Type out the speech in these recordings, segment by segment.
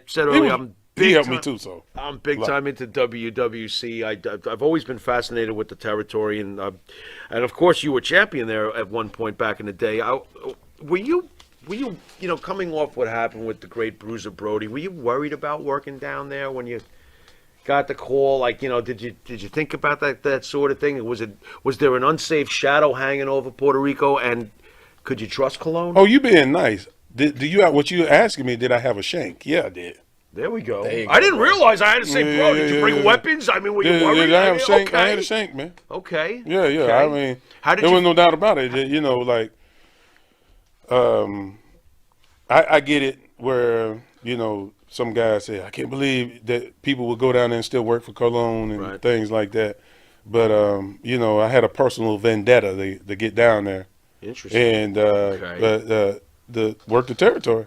said earlier, I'm he big helped time, me too. So I'm big time into WWC. I've always been fascinated with the territory, and of course you were champion there at one point back in the day. Were you coming off what happened with the great Bruiser Brody? Were you worried about working down there when you got the call? Like, did you think about that sort of thing? Was there an unsafe shadow hanging over Puerto Rico, and could you trust Cologne? oh, you being nice. Do you what you asking me? Did I have a shank? Yeah, I did. There we go. There you I go, didn't bro. real I had to say, bro, did you bring weapons? I mean, were you worried? Did I have a shank? Okay. I had a shank, man. Okay. Yeah. Okay. I mean, How did there you? was no doubt about it. Like, I get it where, some guys say, I can't believe that people would go down there and still work for Cologne and Right. things like that. But, I had a personal vendetta to get down there Interesting. and Okay. the work the territory,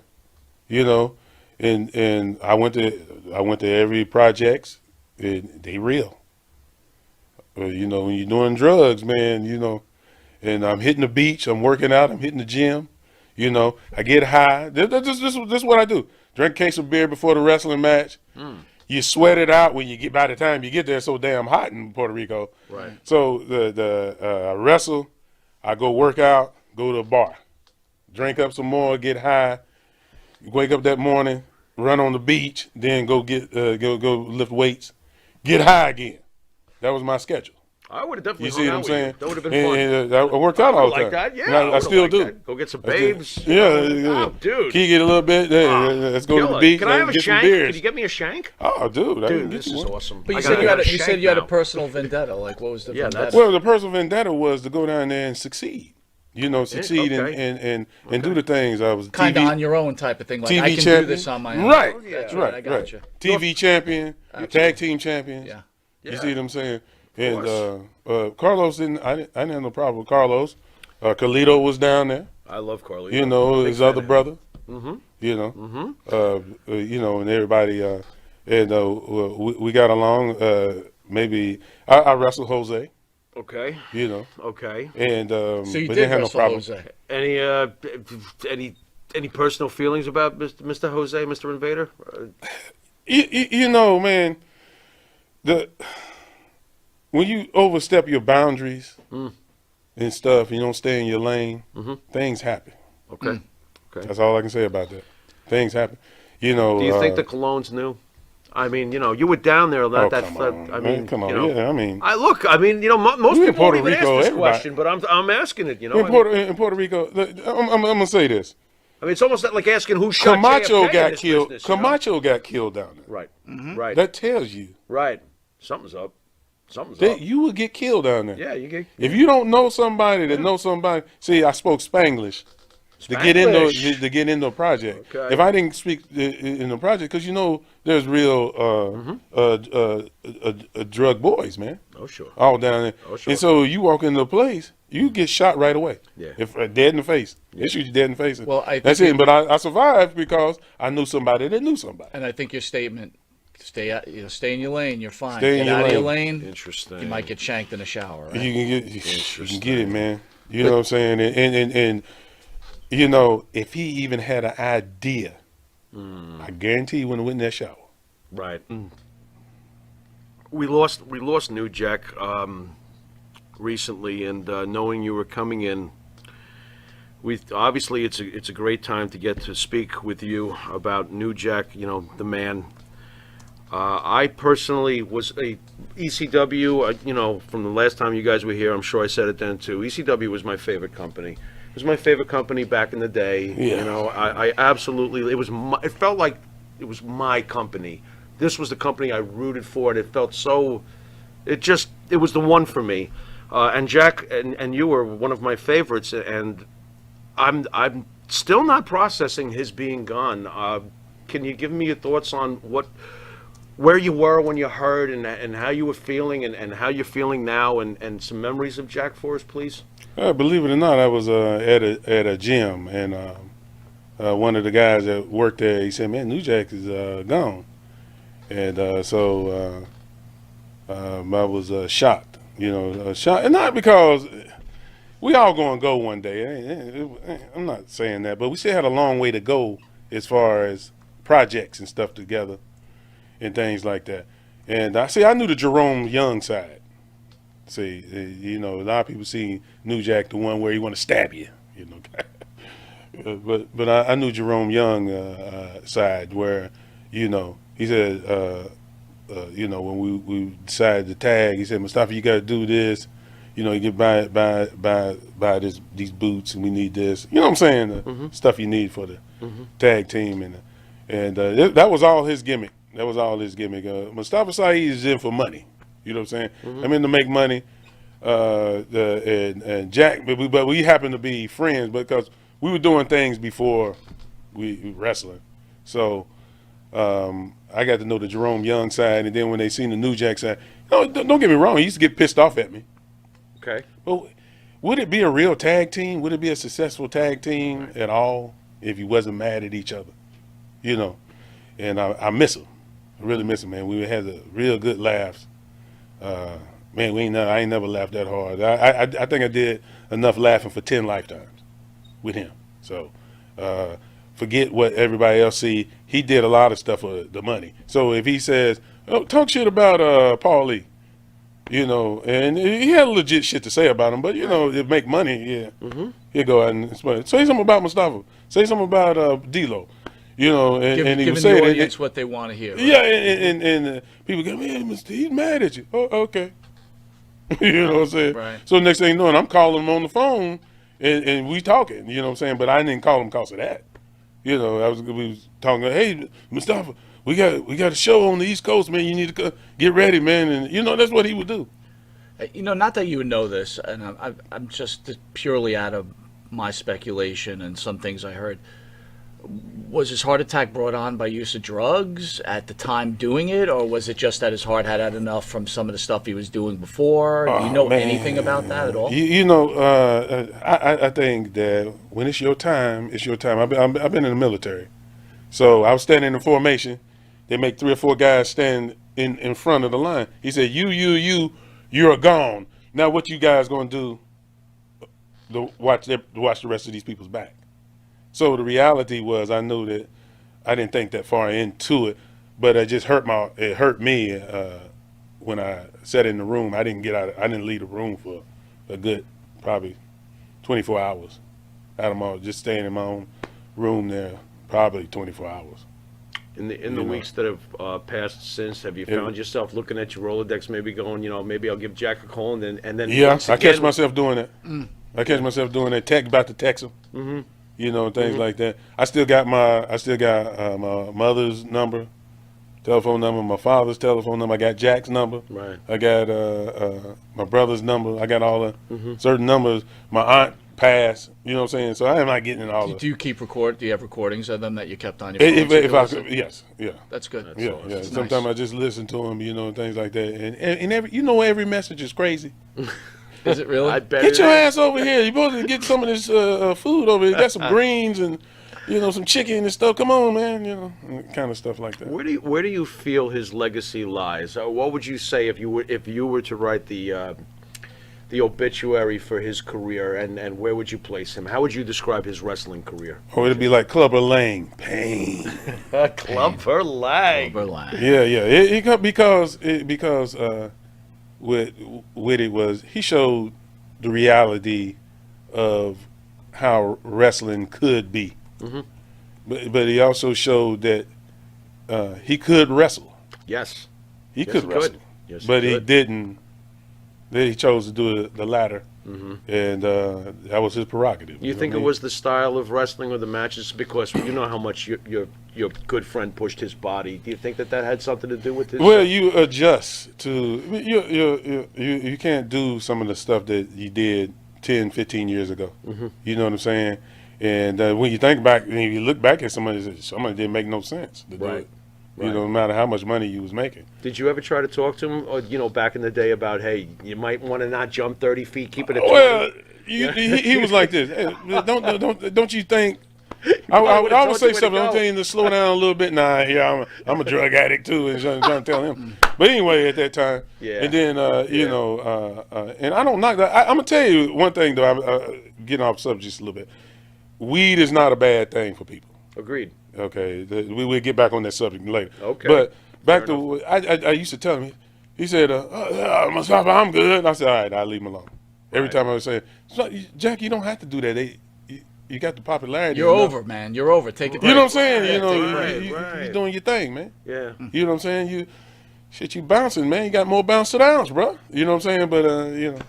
and I went to every projects, and they real. When you're doing drugs, man, and I'm hitting the beach, I'm working out, I'm hitting the gym, I get high. This is what I do. Drink a case of beer before the wrestling match. You sweat it out by the time you get there. It's so damn hot in Puerto Rico. Right. So I wrestle, I go work out, go to a bar, drink up some more, get high, wake up that morning, run on the beach, then go lift weights, get high again. That was my schedule. I would have definitely You see what I'm saying? That would have been fun. And I worked out all the time. Like that, yeah. And I would've still liked do. that. Go get some babes. Yeah. Oh, dude. Can you get a little bit? Let's go to the Killer. beach. Can I have a get some shank? beers. Can you get me a shank? Oh, dude, I can Dude, get this you is one. awesome. But I you gotta said you have had a you said shank you had a now. personal vendetta. Like, what was the Yeah, vendetta? Well, the personal vendetta was to go down there and succeed. Succeed okay. and do the things. I was Kind of TV on your own type of thing. Like, TV I can champion. do this on my own. Right. That's right. I got you. TV champion, tag team champions. Yeah. You see what I'm saying? And Carlos I didn't have no problem with Carlos. Carlito was down there. I love Carly. His other brother. Mm-hmm. And everybody. We got along. Maybe I wrestled Jose. Okay. Okay. And So you but did didn't have no wrestle problem. Jose. Any personal feelings about Mr. Jose, Mr. Invader? Man, when you overstep your boundaries and stuff, you don't stay in your lane, things happen. Okay. Okay. That's all I can say about that. Things happen. Do you think the Colognes knew? I mean, you were down there. come on, come on. Yeah, I mean, most we in people Puerto don't even Rico, ask this everybody- question, but I'm asking it. in Puerto Rico, I'm gonna say this. I mean, it's almost like asking who shot Camacho JFK in got this killed. business, Camacho got killed down there. Right. Right. That tells you Right. Something's up. Something's that up. you would get killed down there. Yeah, you get. If you don't know somebody that knows somebody, see, I spoke Spanglish. To get into a project. Okay. If I didn't speak in the project, because there's real drug boys, man. Oh, sure. All down there. Oh, sure. And so you walk into a place, you get shot right away. Yeah. If dead in the face. They shoot you dead in the face. Well, I that's think it. But I survived because I knew somebody that knew somebody. And I think your statement, stay in your lane, you're fine. Stay in Get your out of your lane. lane. Interesting. You might get shanked in the shower. Right? You can get it, man. You know what I'm saying? And if he even had an idea, I guarantee he wouldn't have went in that shower. Right. We lost New Jack recently, and knowing you were coming in, obviously it's a great time to get to speak with you about New Jack. The man. I personally was a ECW. From the last time you guys were here, I'm sure I said it then too. ECW was my favorite company. It was my favorite company back in the day. Yeah. I absolutely. It felt like it was my company. This was the company I rooted for, and it felt so. It was the one for me. And Jack and you were one of my favorites, and I'm still not processing his being gone. Can you give me your thoughts on where you were when you heard, and how you were feeling, and how you're feeling now, and some memories of Jack for us, please? Believe it or not, I was at a gym, and one of the guys that worked there, he said, "Man, New Jack is gone," and so I was shocked, shocked, and not because we all gonna go one day. I'm not saying that, but we still had a long way to go as far as projects and stuff together and things like that. And I knew the Jerome Young side. See, you know, a lot of people see New Jack, the one where he want to stab you, you know. but I knew Jerome Young side where, you know, he said, you know, when we decided to tag, he said, Mustafa, you got to do this. You know, you get buy these boots, and we need this. You know what I'm saying? The stuff you need for the tag team, and that was all his gimmick. That was all his gimmick. Mustafa Saeed is in for money. You know what I'm saying? I'm in to make money. And Jack, but we happened to be friends because we were doing things before we wrestling. So I got to know the Jerome Young side, and then when they seen the New Jack side, you know, don't get me wrong, he used to get pissed off at me. Okay. But would it be a real tag team? Would it be a successful tag team at all if you wasn't mad at each other? You know, and I miss him. I really miss him, man. We had a real good laughs. Man, I ain't never laughed that hard. I think I did enough laughing for 10 lifetimes with him. So forget what everybody else see. He did a lot of stuff for the money. So if he says, oh, talk shit about Paul Lee, you know, and he had legit shit to say about him, but, you know, it make money, yeah. He'll go out and explain. Say something about Mustafa. Say something about D-Lo. You know, and he was saying the audience what they want to hear. Right? Yeah, and people go, man, he's mad at you. Oh, okay. You know what I'm saying? Right. So next thing you know, I'm calling him on the phone, and we talking. You know what I'm saying? But I didn't call him because of that. You know, we was talking. Hey, Mustafa, we got a show on the East Coast, man. You need to get ready, man. And you know that's what he would do. You know, not that you would know this, and I'm just purely out of my speculation and some things I heard. Was his heart attack brought on by use of drugs at the time doing it, or was it just that his heart had enough from some of the stuff he was doing before? Do you know anything about that at all? You know, I think that when it's your time, it's your time. I've been in the military, so I was standing in formation. They make 3 or 4 guys stand in front of the line. He said, you're gone. Now what you guys gonna do to watch the rest of these people's back? So the reality was, I knew that I didn't think that far into it, but it just hurt me when I sat in the room. I didn't leave the room for a good probably 24 hours. Just staying in my own room there, probably 24 hours. In the weeks that have passed since, have you found yourself looking at your Rolodex, maybe going, you know, maybe I'll give Jack a call, and then yeah, I catch myself doing that. I catch myself doing that. About to text him. You know, things like that. I still got my mother's number, telephone number, my father's telephone number. I got Jack's number. Right. I got my brother's number. I got all the certain numbers. My aunt passed. You know what I'm saying? So I am not getting in all. Do you keep record? Do you have recordings of them that you kept on your phone? Yes, yeah. That's good. Yeah. Nice. Sometimes I just listen to them. You know, things like that. And every message is crazy. Is it really? I bet. Get your ass over here. You're supposed to get some of this food over here. You got some greens and, you know, some chicken and stuff. Come on, man. You know, kind of stuff like that. Where do you feel his legacy lies? What would you say if you were to write the obituary for his career, and where would you place him? How would you describe his wrestling career? Or it'd be like Clubber Lang, pain. Clubber Lang. Yeah. Because with it was, he showed the reality of how wrestling could be. But he also showed that he could wrestle. Yes. He could wrestle. Yes, but he didn't. Then he chose to do the latter. And that was his prerogative. You think it was the style of wrestling or the matches? Because you know how much your good friend pushed his body. Do you think that had something to do with this? Well, you adjust to you can't do some of the stuff that you did 10, 15 years ago. You know what I'm saying? And when you think back, when you look back at somebody didn't make no sense to do it. You know, no matter how much money you was making. Did you ever try to talk to him, or, you know, back in the day about, hey, you might want to not jump 30 feet, keep it at 20? Well, he was like this. Hey, don't you think? I would always say something. I'm telling you to slow down a little bit. Nah, yeah, I'm a drug addict too, and trying to tell him. But anyway, at that time, and then you know, and I don't knock that. I'm gonna tell you one thing though. I'm getting off subject just a little bit. Weed is not a bad thing for people. Agreed. Okay, we'll get back on that subject later. Okay. But back Fair to I used to tell him. He said, Mustafa, I'm good. And I said, all right, I'll leave him alone. Every Right. time I was saying, Jack, you don't have to do that. You got the popularity. You're enough. over, man. You're over. Take it. You know what I'm saying? Yeah, You know, take it right. you're doing your thing, man. Yeah. You know what I'm saying? You bouncing, man. You got more bounce to the ounce, bro. You know what I'm saying? But you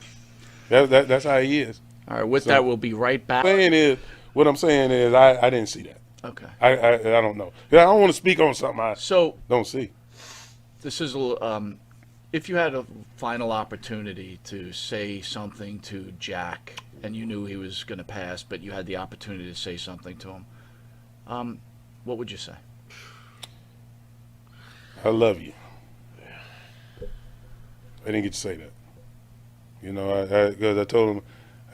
know, that's how he is. All right. With that, we'll be right back. What I'm saying is, I didn't see that. Okay. I don't know. I don't want to speak on something I So don't see. this is a little, if you had a final opportunity to say something to Jack and you knew he was going to pass, but you had the opportunity to say something to him, what would you say? I love you. I didn't get to say that. You know, because I told him,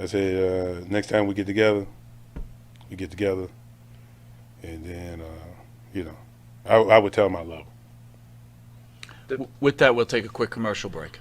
I said, next time we get together, and then, you know, I would tell him I love him. With that, we'll take a quick commercial break.